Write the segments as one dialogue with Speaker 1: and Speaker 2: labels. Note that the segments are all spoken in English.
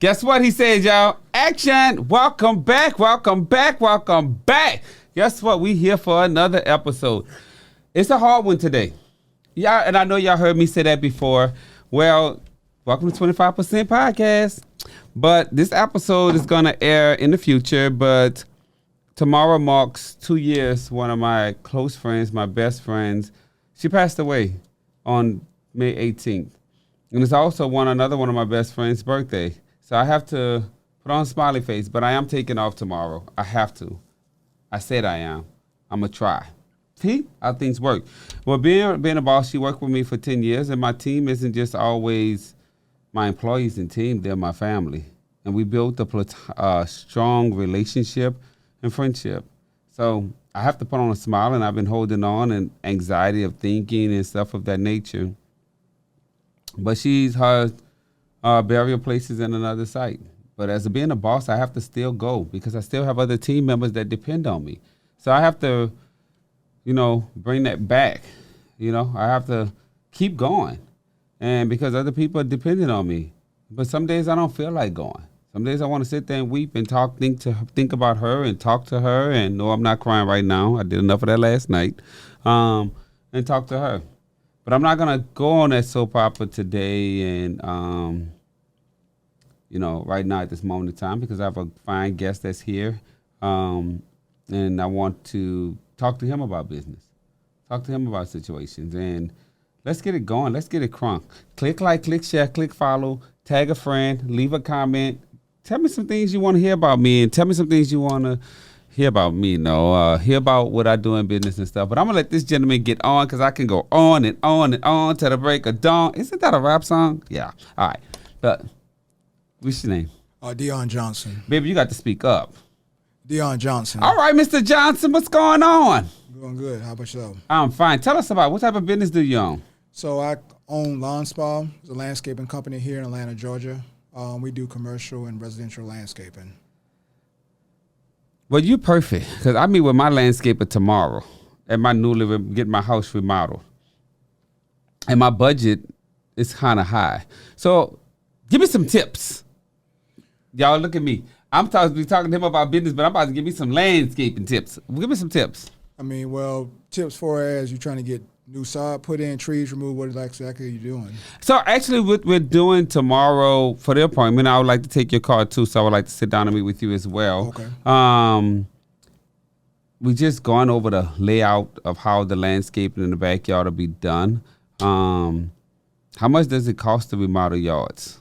Speaker 1: Guess what he said, y'all? Action! Welcome back, welcome back, welcome back. Guess what? We here for another episode. It's a hard one today. Yeah, and I know y'all heard me say that before. Well, welcome to 25% Podcast. But this episode is going to air in the future, but tomorrow marks 2 years. One of my close friends, my best friends, she passed away on May 18th. And it's also another one of my best friends' birthday. So I have to put on a smiley face, but I am taking off tomorrow. I have to. I said I am. I'm going to try. See how things work. Well, being a boss, she worked with me for 10 years, and my team isn't just always my employees and team. They're my family. And we built a strong relationship and friendship. So I have to put on a smile, and I've been holding on and anxiety of thinking and stuff of that nature. But her burial place is in another site. But as being a boss, I have to still go because I still have other team members that depend on me. So I have to, bring that back. I have to keep going. And because other people are depending on me. But some days I don't feel like going. Some days I want to sit there and weep and think about her and talk to her. And no, I'm not crying right now. I did enough of that last night. And talk to her. But I'm not going to go on that soap opera today and, right now at this moment in time because I have a fine guest that's here. And I want to talk to him about business. Talk to him about situations. And let's get it going. Let's get it crunk. Click like, click share, click follow, tag a friend, leave a comment. Tell me some things you want to hear about me and tell me some things you want to hear about me, hear about what I do in business and stuff. But I'm going to let this gentleman get on because I can go on and on and on to the break of dawn. Isn't that a rap song? Yeah. All right. But what's your name?
Speaker 2: Dion Johnson.
Speaker 1: Baby, you got to speak up.
Speaker 2: Dion Johnson.
Speaker 1: All right, Mr. Johnson, what's going on?
Speaker 2: Doing good. How about yourself?
Speaker 1: I'm fine. Tell us about what type of business do you own?
Speaker 2: So I own Lawn Spa. It's a landscaping company here in Atlanta, Georgia. We do commercial and residential landscaping.
Speaker 1: Well, you're perfect because I meet with my landscaper tomorrow at my get my house remodeled. And my budget is kind of high. So give me some tips. Y'all look at me. I'm talking to him about business, but I'm about to give me some landscaping tips. Give me some tips.
Speaker 2: Tips for as you're trying to get new sod put in, trees removed, what exactly are you doing?
Speaker 1: So actually what we're doing tomorrow for the appointment, I would like to take your card too, so I would like to sit down and meet with you as well.
Speaker 2: Okay.
Speaker 1: We just gone over the layout of how the landscaping in the backyard will be done. How much does it cost to remodel yards?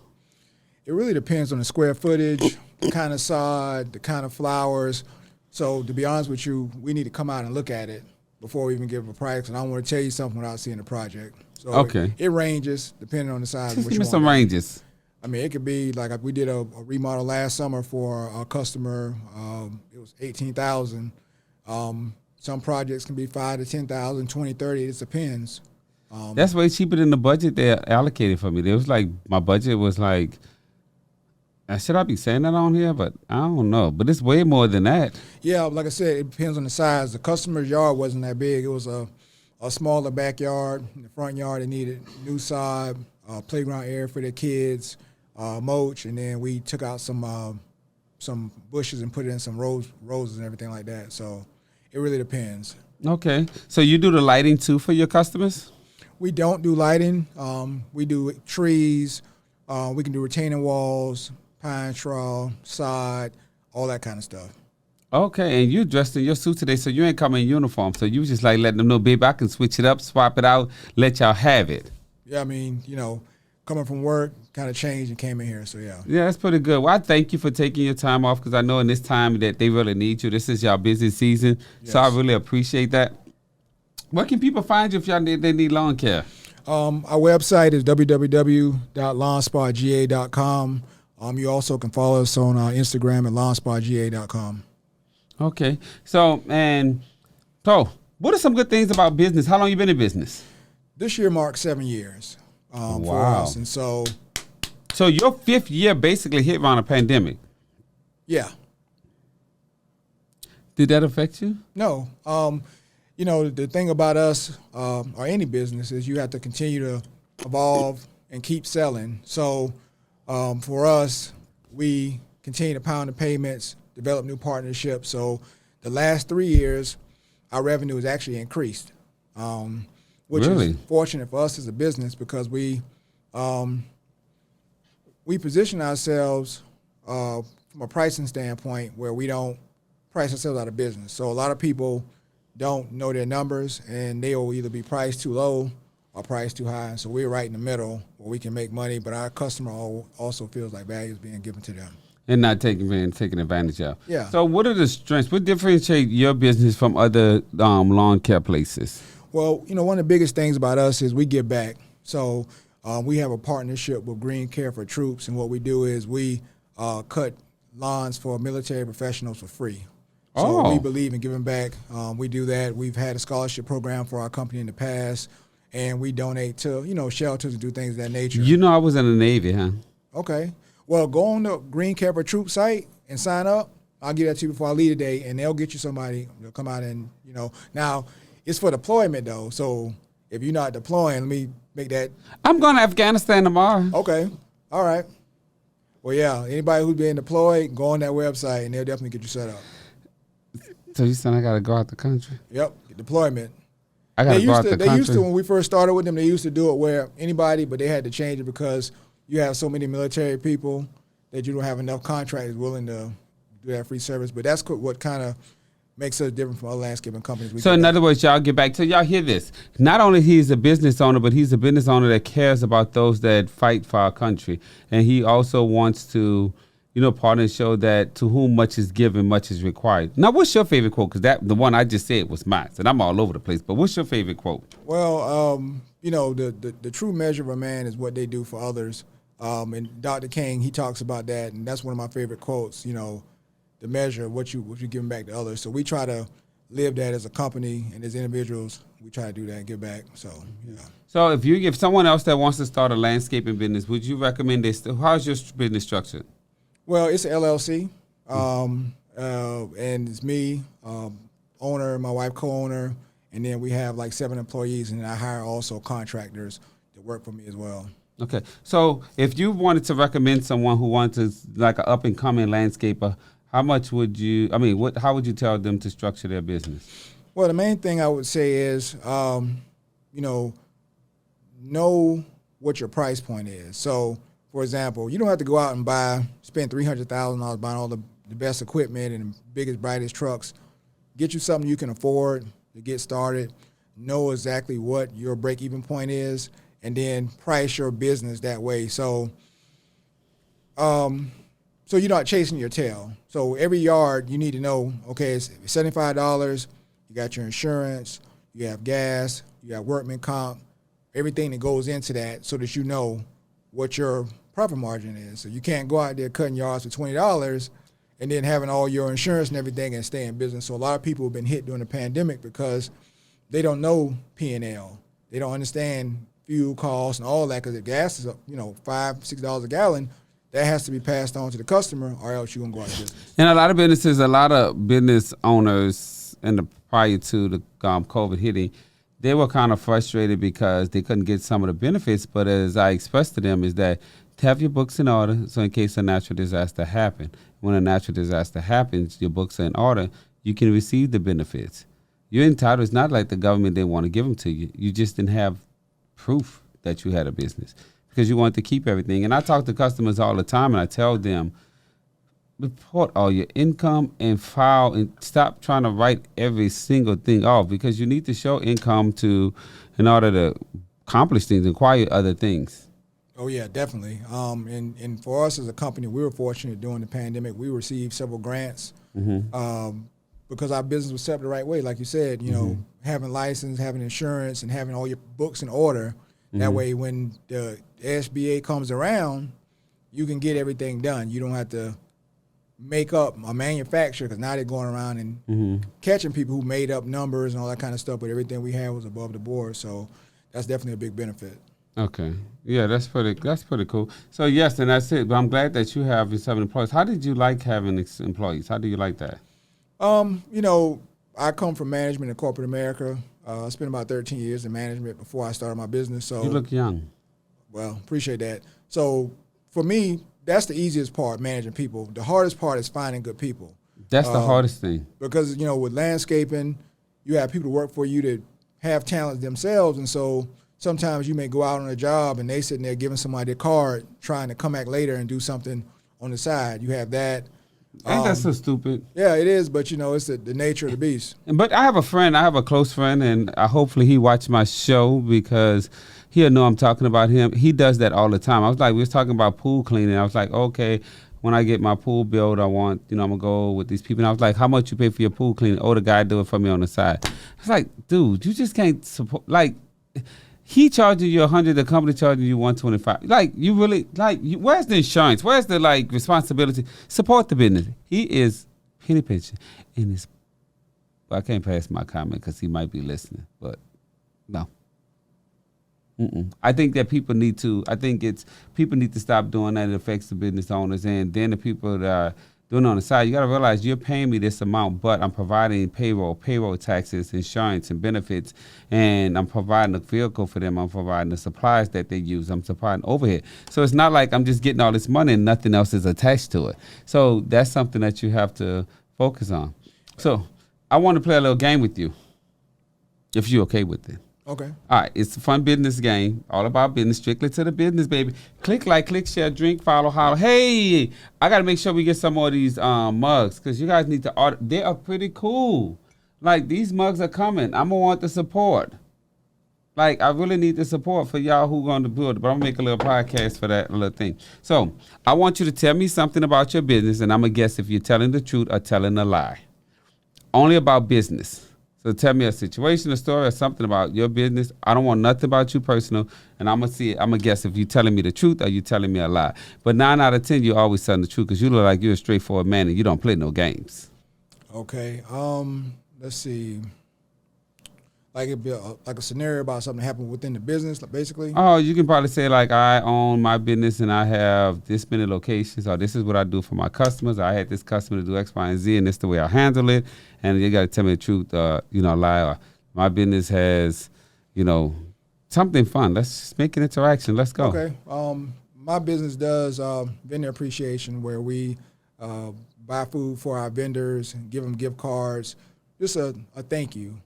Speaker 2: It really depends on the square footage, the kind of sod, the kind of flowers. So to be honest with you, we need to come out and look at it before we even give a price, and I don't want to tell you something without seeing the project. So
Speaker 1: okay.
Speaker 2: It ranges depending on the size.
Speaker 1: Just give me some ranges.
Speaker 2: It could be like we did a remodel last summer for a customer. It was $18,000. Some projects can be $5,000 to $10,000, $20,000, $30,000. It depends.
Speaker 1: That's way cheaper than the budget they allocated for me. It was like my budget was like. Should I be saying that on here? But I don't know. But it's way more than that.
Speaker 2: Yeah, like I said, it depends on the size. The customer's yard wasn't that big. It was a smaller backyard. In the front yard, it needed new sod, playground area for their kids, mulch, and then we took out some bushes and put in some roses and everything like that. So it really depends.
Speaker 1: Okay. So you do the lighting too for your customers?
Speaker 2: We don't do lighting. We do trees. We can do retaining walls, pine straw, sod, all that kind of stuff.
Speaker 1: Okay, and you dressed in your suit today, so you ain't coming in uniform. So you just like letting them know, baby, I can switch it up, swap it out, let y'all have it.
Speaker 2: Yeah, coming from work, kind of changed and came in here, so yeah.
Speaker 1: Yeah, that's pretty good. Well, I thank you for taking your time off because I know in this time that they really need you. This is y'all busy season, yes. So I really appreciate that. Where can people find you if they need lawn care?
Speaker 2: Our website is www.lawnspaga.com. You also can follow us on Instagram at lawnspaga.com.
Speaker 1: Okay. So, what are some good things about business? How long you been in business?
Speaker 2: This year marks 7 years for us. And so
Speaker 1: your 5th year basically hit around a pandemic.
Speaker 2: Yeah.
Speaker 1: Did that affect you?
Speaker 2: No. The thing about us or any business is you have to continue to evolve and keep selling. So for us, we continue to pound the payments, develop new partnerships. So the last 3 years, our revenue has actually increased, which is fortunate for us as a business because we position ourselves from a pricing standpoint where we don't price ourselves out of business. So a lot of people don't know their numbers, and they will either be priced too low or priced too high. So we're right in the middle where we can make money, but our customer also feels like value is being given to them.
Speaker 1: And not taking advantage of.
Speaker 2: Yeah.
Speaker 1: So what are the strengths? What differentiate your business from other lawn care places?
Speaker 2: Well, one of the biggest things about us is we give back. So we have a partnership with Green Care for Troops, and what we do is we cut lawns for military professionals for free. So we believe in giving back. We do that. We've had a scholarship program for our company in the past, and we donate to, shelters and do things of that nature.
Speaker 1: I was in the Navy, huh?
Speaker 2: Okay. Well, go on the Green Care for Troops site and sign up. I'll give that to you before I leave today, and they'll get you somebody. They'll come out and, Now, it's for deployment, though. So if you're not deploying, let me make that.
Speaker 1: I'm going to Afghanistan tomorrow.
Speaker 2: Okay. All right. Well, yeah, anybody who's been deployed, go on that website, and they'll definitely get you set up.
Speaker 1: So you saying I got to go out the country?
Speaker 2: Yep, deployment.
Speaker 1: I got to go out the country?
Speaker 2: They used to, when we first started with them, they used to do it where anybody, but they had to change it because you have so many military people that you don't have enough contractors willing to do that free service. But that's what kind of makes us different from other landscaping companies.
Speaker 1: So in other words, y'all get back to, y'all hear this. Not only he's a business owner, but he's a business owner that cares about those that fight for our country. And he also wants to, partner and show that to whom much is given, much is required. Now, what's your favorite quote? Because the one I just said was mine, and I'm all over the place. But what's your favorite quote?
Speaker 2: Well, the true measure of a man is what they do for others. And Dr. King, he talks about that, and that's one of my favorite quotes, the measure of what you're giving back to others. So we try to live that as a company, and as individuals, we try to do that and give back. So, yeah.
Speaker 1: So if someone else that wants to start a landscaping business, would you recommend this? How's your business structured?
Speaker 2: Well, it's an LLC, and it's me, owner, my wife co-owner, and then we have like 7 employees, and I hire also contractors that work for me as well.
Speaker 1: Okay, so if you wanted to recommend someone who wants like an up-and-coming landscaper, how much would you? How would you tell them to structure their business?
Speaker 2: Well, the main thing I would say is, know what your price point is. So, for example, you don't have to go out and spend $300,000 buying all the best equipment and the biggest, brightest trucks. Get you something you can afford to get started. Know exactly what your break-even point is, and then price your business that way. So you're not chasing your tail. So every yard you need to know, okay, it's $75. You got your insurance, you have gas, you have workman comp, everything that goes into that, so that you know what your profit margin is. So you can't go out there cutting yards for $20 and then having all your insurance and everything and stay in business. So a lot of people have been hit during the pandemic because they don't know P&L. They don't understand fuel costs and all that, because if gas is up, $5, $6 a gallon, that has to be passed on to the customer, or else you're going to go out of business.
Speaker 1: And a lot of business owners, prior to the COVID hitting, they were kind of frustrated because they couldn't get some of the benefits. But as I expressed to them, is that to have your books in order, so in case a natural disaster happens, when a natural disaster happens, your books are in order, you can receive the benefits. You're entitled. It's not like the government didn't want to give them to you. You just didn't have proof that you had a business because you wanted to keep everything. And I talk to customers all the time, and I tell them, report all your income and file, and stop trying to write every single thing off, because you need to show income in order to accomplish things, acquire other things.
Speaker 2: Oh yeah, definitely. And for us as a company, we were fortunate during the pandemic. We received several grants because our business was set up the right way. Like you said, having license, having insurance, and having all your books in order. That way, when the SBA comes around, you can get everything done. You don't have to make up a manufacturer, because now they're going around and catching people who made up numbers and all that kind of stuff. But everything we had was above the board, so that's definitely a big benefit.
Speaker 1: Okay, yeah, that's pretty cool. So yes, and that's it. But I'm glad that you have your 7 employees. How did you like having employees? How do you like that?
Speaker 2: I come from management in corporate America. I spent about 13 years in management before I started my business. So
Speaker 1: you look young.
Speaker 2: Well, appreciate that. So for me, that's the easiest part, managing people. The hardest part is finding good people.
Speaker 1: That's the hardest thing.
Speaker 2: Because, with landscaping, you have people work for you that have talents themselves, and so sometimes you may go out on a job and they sitting there giving somebody a card, trying to come back later and do something on the side. You have that.
Speaker 1: Ain't that so stupid?
Speaker 2: Yeah, it is, but it's the nature of the beast.
Speaker 1: But I have a close friend, and hopefully he watched my show because he'll know I'm talking about him. He does that all the time. We was talking about pool cleaning. I was like, okay, when I get my pool built, I want, I'm going to go with these people. And I was like, how much you pay for your pool cleaning? Oh, the guy do it for me on the side. I was like, dude, you just can't support, he charging you $100, the company charging you $125. You really, where's the insurance? Where's the, responsibility? Support the business. He is penny pinching. And I can't pass my comment because he might be listening, but no. I think that people need to stop doing that. It affects the business owners, and then the people that are doing it on the side. You got to realize you're paying me this amount, but I'm providing payroll taxes, insurance, and benefits, and I'm providing a vehicle for them. I'm providing the supplies that they use. I'm providing overhead. So it's not like I'm just getting all this money and nothing else is attached to it. So that's something that you have to focus on. So I want to play a little game with you, if you're okay with it.
Speaker 2: Okay.
Speaker 1: All right, it's a fun business game, all about business, strictly to the business, baby. Click like, click, share, drink, follow, holler. Hey, I got to make sure we get some more of these mugs because you guys need to order. They are pretty cool. These mugs are coming. I'm going to want the support. I really need the support for y'all who going to build it, but I'm going to make a little podcast for that little thing. So I want you to tell me something about your business, and I'm going to guess if you're telling the truth or telling a lie. Only about business. So tell me a situation, a story, or something about your business. I don't want nothing about you personal, and I'm gonna guess if you're telling me the truth or you telling me a lie. But 9 out of 10, you're always telling the truth because you look like you're a straightforward man and you don't play no games.
Speaker 2: Okay. Let's see. It'd be a scenario about something that happened within the business, basically.
Speaker 1: Oh, you can probably say I own my business and I have this many locations, or this is what I do for my customers. I had this customer to do X, Y, and Z, and this is the way I handle it. And you got to tell me the truth, lie. Or my business has, something fun. Let's just make an interaction. Let's go.
Speaker 2: Okay. My business does vendor appreciation, where we buy food for our vendors, give them gift cards, just a thank you.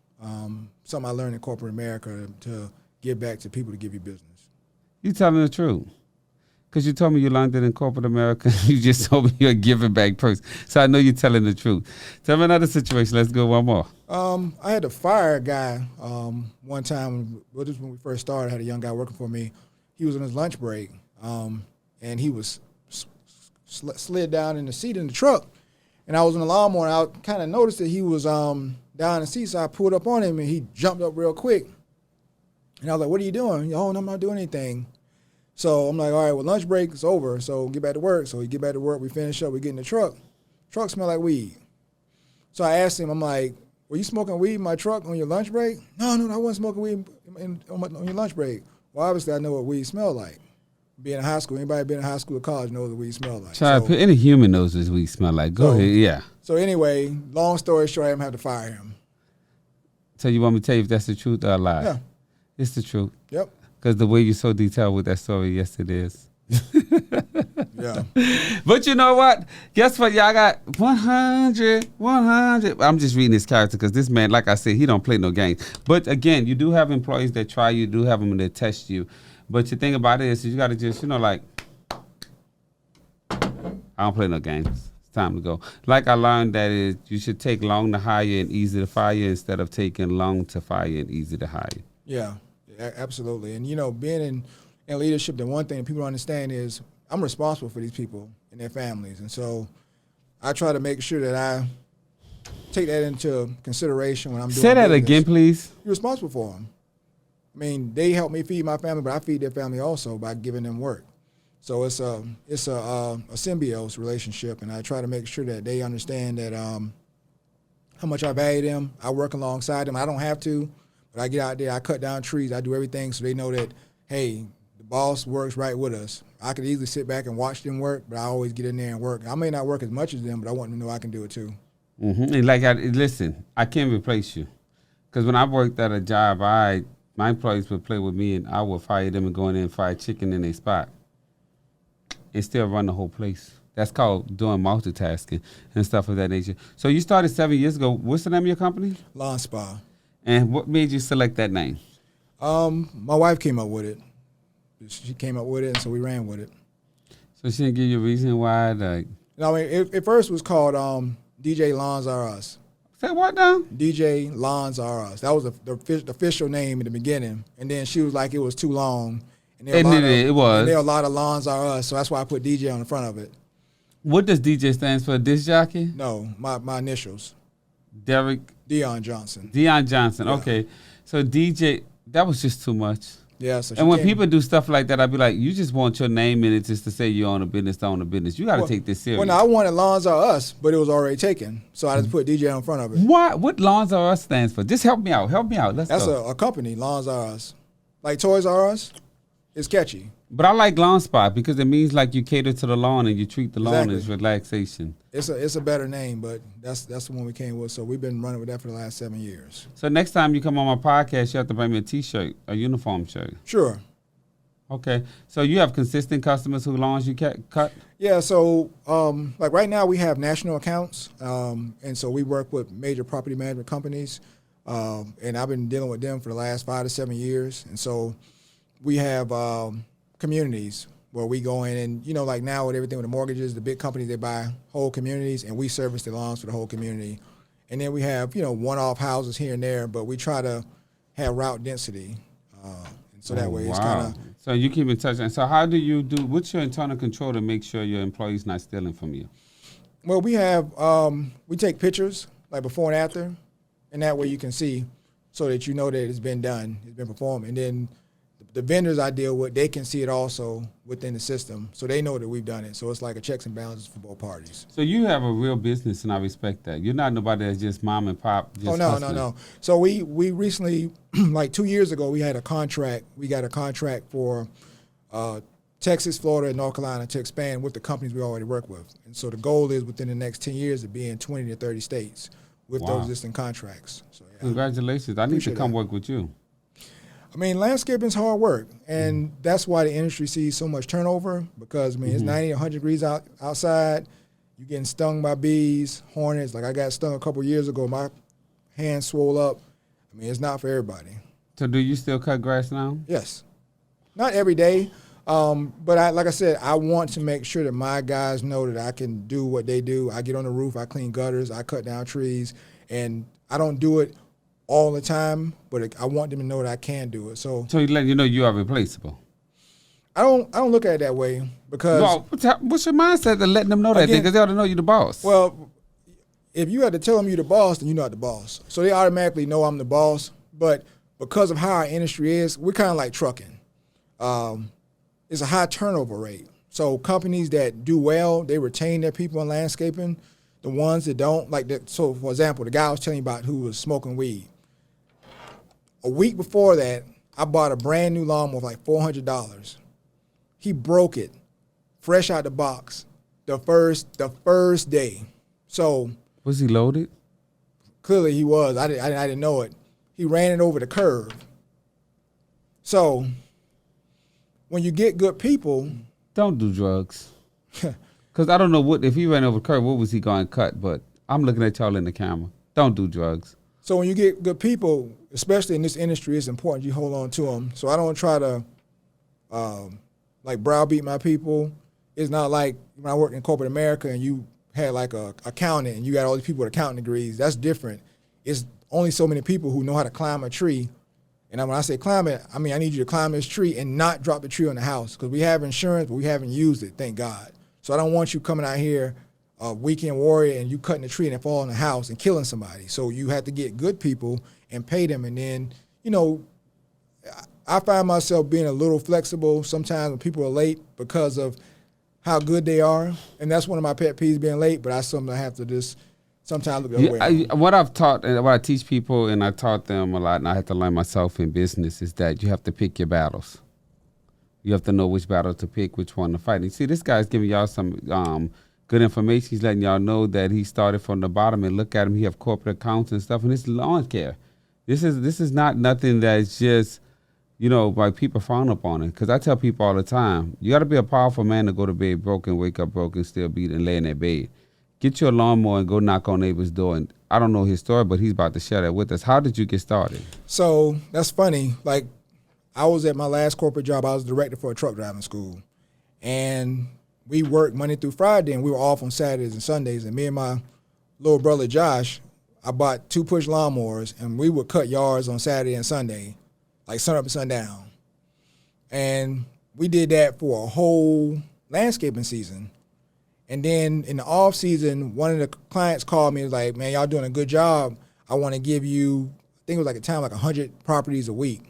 Speaker 2: Something I learned in corporate America to give back to people to give you business.
Speaker 1: You telling the truth. Because you told me you learned it in corporate America. You just told me you're a giving back person. So I know you're telling the truth. Tell me another situation. Let's go one more.
Speaker 2: I had to fire a guy one time. This was when we first started. I had a young guy working for me. He was on his lunch break, and he was slid down in the seat in the truck. And I was in the lawnmower, and I kind of noticed that he was down in the seat, so I pulled up on him, and he jumped up real quick. And I was like, what are you doing? Oh, no, I'm not doing anything. So I'm like, all right, well, lunch break is over, so get back to work. So we get back to work, we finish up, we get in the truck. Truck smell like weed. So I asked him, I'm like, were you smoking weed in my truck on your lunch break? No, I wasn't smoking weed on your lunch break. Well, obviously, I know what weed smell like. Being in high school, anybody been in high school or college knows what weed smell like.
Speaker 1: Any human knows what weed smell like. Go ahead, yeah.
Speaker 2: So anyway, long story short, I'm going to have to fire him.
Speaker 1: So you want me to tell you if that's the truth or a lie?
Speaker 2: Yeah.
Speaker 1: It's the truth.
Speaker 2: Yep.
Speaker 1: Because the way you're so detailed with that story, yes, it is.
Speaker 2: Yeah.
Speaker 1: But you know what? Guess what? Y'all got 100. I'm just reading this character because this man, like I said, he don't play no games. But again, you do have employees that try you, do have them that test you. But the thing about it is you got to just, I don't play no games. It's time to go. I learned that you should take long to hire and easy to fire instead of taking long to fire and easy to hire.
Speaker 2: Yeah, absolutely. And, being in leadership, the one thing people don't understand is I'm responsible for these people and their families. And so I try to make sure that I take that into consideration when I'm doing
Speaker 1: Say that
Speaker 2: business.
Speaker 1: again, please.
Speaker 2: You're responsible for them. I mean, they help me feed my family, but I feed their family also by giving them work. So it's a symbiosis relationship, and I try to make sure that they understand that how much I value them. I work alongside them. I don't have to, but I get out there, I cut down trees, I do everything so they know that, hey, the boss works right with us. I could easily sit back and watch them work, but I always get in there and work. I may not work as much as them, but I want them to know I can do it too.
Speaker 1: Mm-hmm. And listen, I can't replace you. Because when I worked at a job, my employees would play with me, and I would fire them and go in there and fry chicken in their spot. it still run the whole place. That's called doing multitasking and stuff of that nature. So you started 7 years ago. What's the name of your company?
Speaker 2: Lawn Spa.
Speaker 1: And what made you select that name?
Speaker 2: My wife came up with it. She came up with it, and so we ran with it.
Speaker 1: So she didn't give you a reason why? Like,
Speaker 2: No, I mean, it first was called DJ Lawns Are Us.
Speaker 1: say what now?
Speaker 2: DJ Lawns Are Us. That was the official name in the beginning, and then she was like, it was too long. And
Speaker 1: It was.
Speaker 2: And there are a lot of Lawns Are Us, so that's why I put DJ on the front of it.
Speaker 1: What does DJ stands for? Disc jockey?
Speaker 2: No, my initials.
Speaker 1: Derek?
Speaker 2: Dion Johnson.
Speaker 1: Dion Johnson.
Speaker 2: Yeah.
Speaker 1: Okay. So DJ, that was just too much.
Speaker 2: Yeah. So
Speaker 1: And when people do stuff like that, I'd be like, you just want your name in it just to say you own a business, to own a business. You got to take this serious.
Speaker 2: Well, no, I wanted Lawns Are Us, but it was already taken, so I just put DJ on front of it.
Speaker 1: What Lawns Are Us stands for? Just help me out. Let's
Speaker 2: That's
Speaker 1: go.
Speaker 2: a company, Lawns Are Us. Like Toys R Us, it's catchy.
Speaker 1: But I like lawn spa because it means like you cater to the lawn and you treat the lawn
Speaker 2: Exactly.
Speaker 1: as relaxation.
Speaker 2: It's a better name, but that's the one we came with. So we've been running with that for the last 7 years.
Speaker 1: So next time you come on my podcast, you have to bring me a T-shirt, a uniform shirt.
Speaker 2: Sure.
Speaker 1: Okay. So you have consistent customers who lawns you cut?
Speaker 2: Yeah. So like right now we have national accounts, and so we work with major property management companies, and I've been dealing with them for the last 5 to 7 years. And so we have communities where we go in and, like now with everything with the mortgages, the big companies, they buy whole communities, and we service the lawns for the whole community. And then we have, one-off houses here and there, but we try to have route density. And so that way it's kind of...
Speaker 1: So you keep in touch. And so how do you what's your internal control to make sure your employees not stealing from you?
Speaker 2: Well, we have, we take pictures, like before and after, and that way you can see so that you know that it's been done, it's been performed. And then the vendors I deal with, they can see it also within the system, so they know that we've done it. So it's like a checks and balances for both parties.
Speaker 1: So you have a real business, and I respect that. You're not nobody that's just mom and pop. Just
Speaker 2: No. So we recently, like 2 years ago, we had a contract. We got a contract for Texas, Florida, and North Carolina to expand with the companies we already work with. And so the goal is within the next 10 years to be in 20 to 30 states with those existing contracts. So yeah.
Speaker 1: Congratulations. I need to come work with you.
Speaker 2: I mean, landscaping is hard work, and that's why the industry sees so much turnover because, it's 90, 100 degrees outside. You're getting stung by bees, hornets. Like I got stung a couple years ago. My hand swole up. It's not for everybody.
Speaker 1: So do you still cut grass now?
Speaker 2: Yes. Not every day, but like I said, I want to make sure that my guys know that I can do what they do. I get on the roof, I clean gutters, I cut down trees, and I don't do it all the time, but I want them to know that I can do it. So
Speaker 1: you let you know you are replaceable.
Speaker 2: I don't look at it that way because
Speaker 1: what's your mindset to letting them know that? Because they ought to know you're the boss.
Speaker 2: Well, if you had to tell them you're the boss, then you're not the boss. So they automatically know I'm the boss. But because of how our industry is, we're kind of like trucking. It's a high turnover rate. So companies that do well, they retain their people in landscaping. The ones that don't, so for example, the guy I was telling you about who was smoking weed. A week before that, I bought a brand new lawnmower for like $400. He broke it, fresh out the box, the first day. So
Speaker 1: was he loaded?
Speaker 2: Clearly he was. I didn't know it. He ran it over the curb. So when you get good people,
Speaker 1: don't do drugs. Because I don't know if he ran over the curb, what was he going to cut? But I'm looking at y'all in the camera. Don't do drugs.
Speaker 2: So when you get good people, especially in this industry, it's important you hold on to them. So I don't try to browbeat my people. It's not like when I worked in corporate America and you had like a accountant and you got all these people with accounting degrees. That's different. It's only so many people who know how to climb a tree. And when I say climb it, I need you to climb this tree and not drop the tree on the house because we have insurance, but we haven't used it, thank God. So I don't want you coming out here a weekend warrior and you cutting a tree and it fall in the house and killing somebody. So you have to get good people and pay them. And then, I find myself being a little flexible sometimes when people are late because of how good they are. And that's one of my pet peeves, being late, but that's something I have to just sometimes look the other way.
Speaker 1: What I've taught and what I teach people, and I taught them a lot, and I had to learn myself in business, is that you have to pick your battles. You have to know which battle to pick, which one to fight. And see, this guy's giving y'all some good information. He's letting y'all know that he started from the bottom, and look at him. He have corporate accounts and stuff, and it's lawn care. This is not nothing that's just you know, like people frown upon it. Because I tell people all the time, you got to be a powerful man to go to bed broken, wake up broken, still beat and lay in that bed. Get your lawnmower and go knock on neighbor's door. And I don't know his story, but he's about to share that with us. How did you get started?
Speaker 2: So that's funny. Like, I was at my last corporate job. I was director for a truck driving school. And we worked Monday through Friday, and we were off on Saturdays and Sundays. And me and my little brother, Josh, I bought 2 push lawnmowers, and we would cut yards on Saturday and Sunday, like sun up and sundown. And we did that for a whole landscaping season. And then in the off season, one of the clients called me and was like, man, y'all doing a good job. I want to give you, I think it was like a time, like 100 properties a week.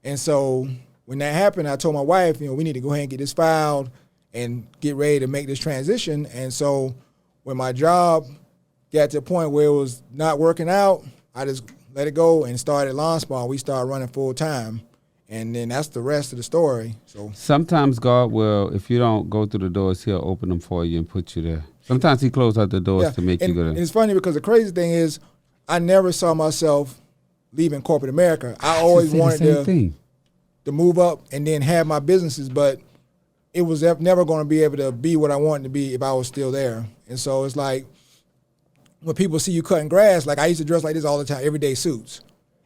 Speaker 2: And so when that happened, I told my wife, we need to go ahead and get this filed and get ready to make this transition. And so when my job got to the point where it was not working out, I just let it go and started Lawn Spa. We started running full time. And then that's the rest of the story. So
Speaker 1: sometimes God will, if you don't go through the doors, he'll open them for you and put you there. Sometimes he closed out the doors to make you go there.
Speaker 2: And it's funny because the crazy thing is I never saw myself leaving corporate America. I always wanted to move up and then have my businesses, but it was never going to be able to be what I wanted to be if I was still there. And so it's like when people see you cutting grass, like I used to dress like this all the time, everyday suits.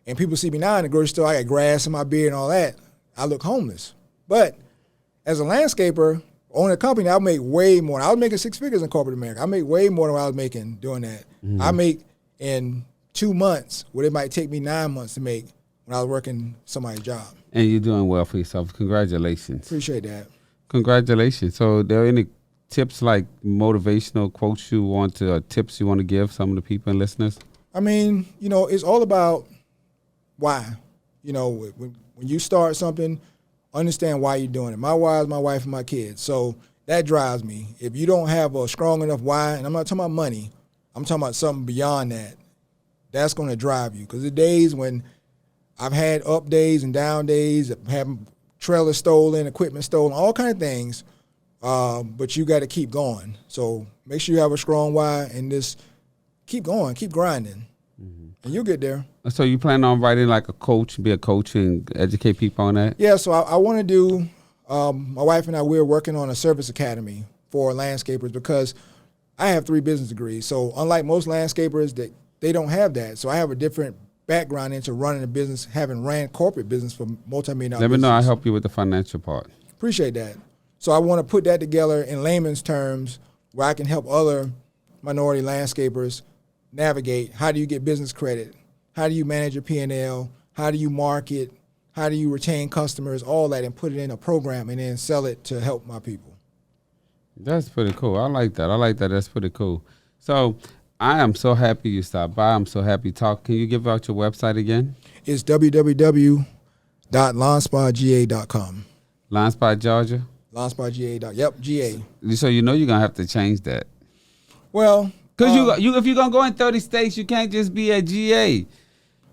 Speaker 2: And people see me now in the grocery store, I got grass in my beard and all that. I look homeless. But as a landscaper, owning a company, I make way more. I was making 6 figures in corporate America. I make way more than what I was making doing that. Mm-hmm. I make in 2 months what it might take me 9 months to make when I was working somebody's job.
Speaker 1: And you're doing well for yourself. Congratulations.
Speaker 2: Appreciate that.
Speaker 1: Congratulations. So there are any tips like motivational quotes you want to, tips you want to give some of the people and listeners?
Speaker 2: I mean, it's all about why. When you start something, understand why you're doing it. My why is my wife and my kids. So that drives me. If you don't have a strong enough why, and I'm not talking about money, I'm talking about something beyond that, that's going to drive you. Because the days when I've had up days and down days, having trailers stolen, equipment stolen, all kind of things, but you got to keep going. So make sure you have a strong why and just keep going, keep grinding, and you'll get there.
Speaker 1: So you plan on writing like a coach, be a coach and educate people on that?
Speaker 2: Yeah, so I want to do, my wife and I, we're working on a service academy for landscapers because I have 3 business degrees. So unlike most landscapers, they don't have that. So I have a different background into running a business, having ran corporate business for multi-million-dollar
Speaker 1: Let me know.
Speaker 2: businesses.
Speaker 1: I'll help you with the financial part.
Speaker 2: Appreciate that. So I want to put that together in layman's terms where I can help other minority landscapers navigate. How do you get business credit? How do you manage your P&L? How do you market? How do you retain customers? All that, and put it in a program and then sell it to help my people.
Speaker 1: That's pretty cool. I like that. That's pretty cool. So I am so happy you stopped by. I'm so happy you talked. Can you give out your website again?
Speaker 2: It's www.lawnspaga.com.
Speaker 1: Lawnspa, Georgia?
Speaker 2: Lawnspaga. Yep, GA.
Speaker 1: So you're going to have to change that.
Speaker 2: Well,
Speaker 1: because you if you're going to go in 30 states, you can't just be at GA.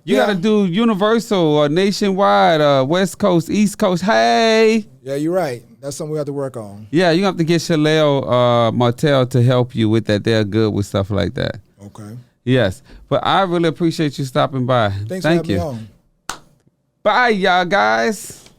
Speaker 1: You got to do universal or nationwide, West Coast, East Coast. Hey.
Speaker 2: Yeah, you're right. That's something we have to work on.
Speaker 1: Yeah, you have to get Shalell Martell to help you with that. They're good with stuff like that.
Speaker 2: Okay.
Speaker 1: Yes. But I really appreciate you stopping by.
Speaker 2: Thanks for having me on.
Speaker 1: Bye, y'all guys.